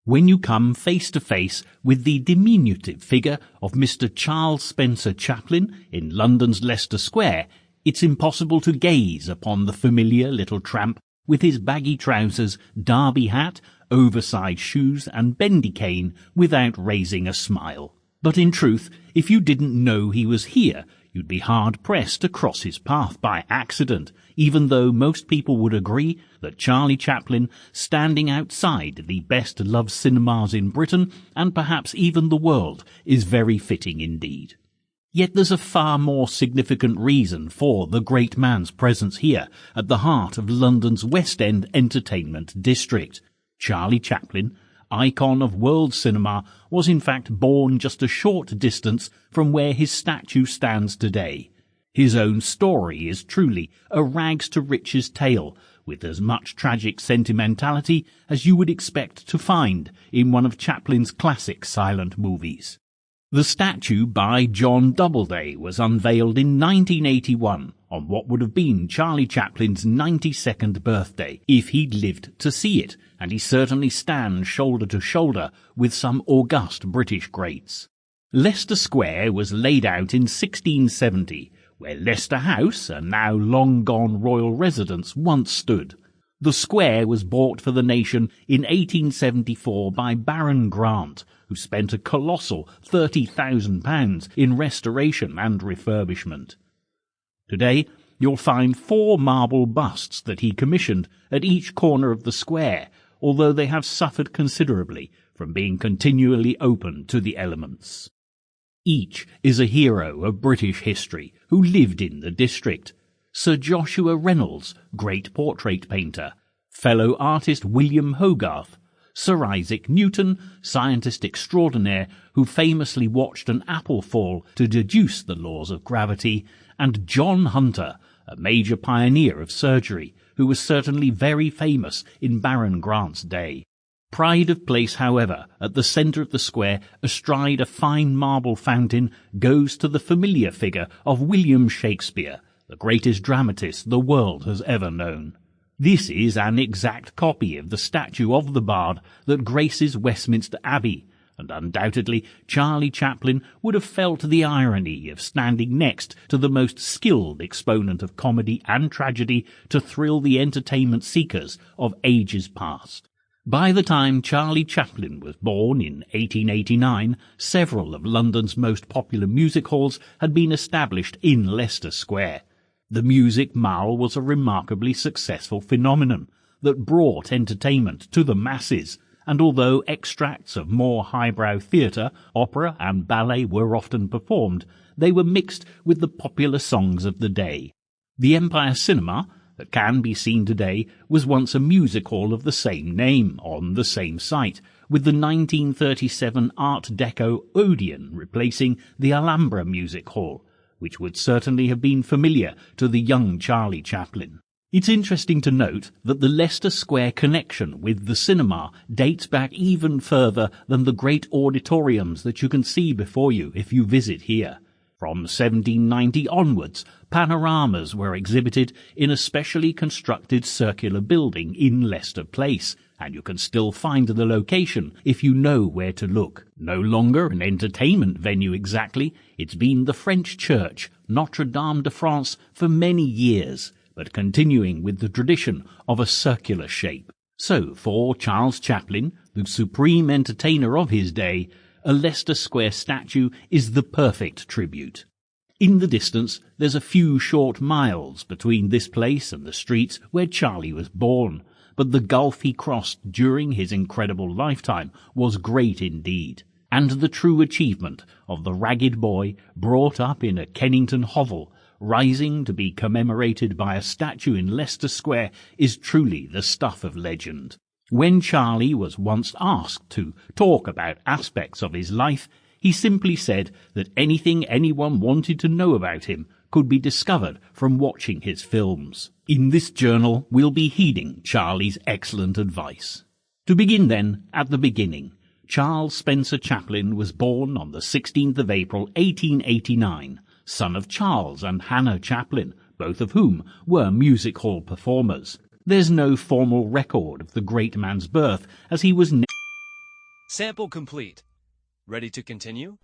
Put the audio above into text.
When you come face to face with the diminutive figure of Mr. Charles Spencer Chaplin in London's Leicester Square, it's impossible to gaze upon the familiar little tramp with his baggy trousers, derby hat, oversized shoes and bendy cane without raising a smile. But in truth, if you didn't know he was here, you'd be hard-pressed to cross his path by accident, even though most people would agree that Charlie Chaplin, standing outside the best-loved cinemas in Britain, and perhaps even the world, is very fitting indeed. Yet there's a far more significant reason for the great man's presence here, at the heart of London's West End entertainment district. Charlie Chaplin, icon of world cinema, was in fact born just a short distance from where his statue stands today. His own story is truly a rags-to-riches tale, with as much tragic sentimentality as you would expect to find in one of Chaplin's classic silent movies. The statue by John Doubleday was unveiled in 1981 on what would have been Charlie Chaplin's 92nd birthday if he'd lived to see it, and he certainly stands shoulder to shoulder with some august British greats. Leicester Square was laid out in 1670, where Leicester House, a now long-gone royal residence, once stood. The square was bought for the nation in 1874 by Baron Grant, who spent a colossal £30,000 in restoration and refurbishment. Today, you'll find 4 marble busts that he commissioned at each corner of the square, although they have suffered considerably from being continually open to the elements. Each is a hero of British history who lived in the district. Sir Joshua Reynolds, great portrait painter, fellow artist William Hogarth, Sir Isaac Newton, scientist extraordinaire who famously watched an apple fall to deduce the laws of gravity, and John Hunter, a major pioneer of surgery, who was certainly very famous in Baron Grant's day. Pride of place, however, at the centre of the square, astride a fine marble fountain, goes to the familiar figure of William Shakespeare, the greatest dramatist the world has ever known. This is an exact copy of the statue of the bard that graces Westminster Abbey, and undoubtedly Charlie Chaplin would have felt the irony of standing next to the most skilled exponent of comedy and tragedy to thrill the entertainment seekers of ages past. By the time Charlie Chaplin was born in 1889, several of London's most popular music halls had been established in Leicester Square. The Music Mall was a remarkably successful phenomenon that brought entertainment to the masses, and although extracts of more highbrow theatre, opera and ballet were often performed, they were mixed with the popular songs of the day. The Empire Cinema, that can be seen today, was once a music hall of the same name, on the same site, with the 1937 Art Deco Odeon replacing the Alhambra Music Hall, which would certainly have been familiar to the young Charlie Chaplin. It's interesting to note that the Leicester Square connection with the cinema dates back even further than the great auditoriums that you can see before you if you visit here. From 1790 onwards, panoramas were exhibited in a specially constructed circular building in Leicester Place, and you can still find the location if you know where to look. No longer an entertainment venue exactly, it's been the French church, Notre Dame de France, for many years, but continuing with the tradition of a circular shape. So, for Charles Chaplin, the supreme entertainer of his day, a Leicester Square statue is the perfect tribute. In the distance, there's a few short miles between this place and the streets where Charlie was born, but the gulf he crossed during his incredible lifetime was great indeed, and the true achievement of the ragged boy brought up in a Kennington hovel, rising to be commemorated by a statue in Leicester Square, is truly the stuff of legend. When Charlie was once asked to talk about aspects of his life, he simply said that anything anyone wanted to know about him could be discovered from watching his films. In this journal, we'll be heeding Charlie's excellent advice. To begin then, at the beginning, Charles Spencer Chaplin was born on the 16th of April 1889, son of Charles and Hannah Chaplin, both of whom were music hall performers. There's no formal record of the great man's birth, as he was Sample complete. Ready to continue?